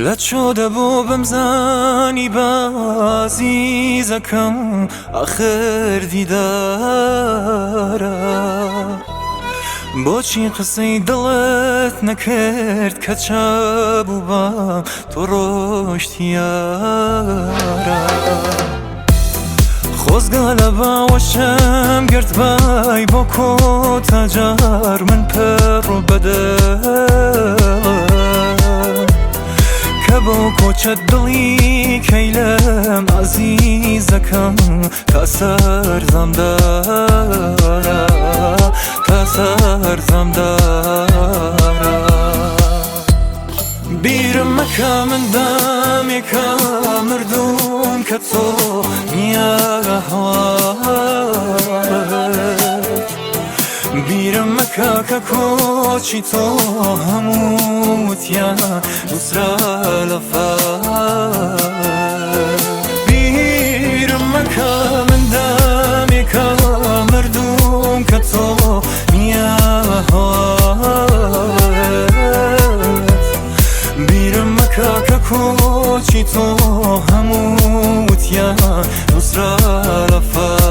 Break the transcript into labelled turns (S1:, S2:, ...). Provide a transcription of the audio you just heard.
S1: لە چۆ دەبۆ بەمزانی بەعزیزەکەم ئاخر دیدارە بۆچی قسەی دڵت نەکرد کە چابوو بەم تۆ ڕۆشتیارە خۆزگا لە باوەشم گرت بای بۆ کۆتا جار من پڕ و بەدڵ کە بۆ کۆچەت دڵی کەیلەم عەزیزەکەم تا سەرزەمدارە تا سەرزەمدارە بیرم مەکە من دامێکە مردوم کە تۆ نییە هەوات بیرم مەکە کە کۆچی تۆ هەمووتیان دووسرا لە فات بیرم مەکە من دامێکە مردوم کە تۆ نییە هەوات بیرم مەکە کە کۆچی تۆ هەمووتیان دووسرا لە فات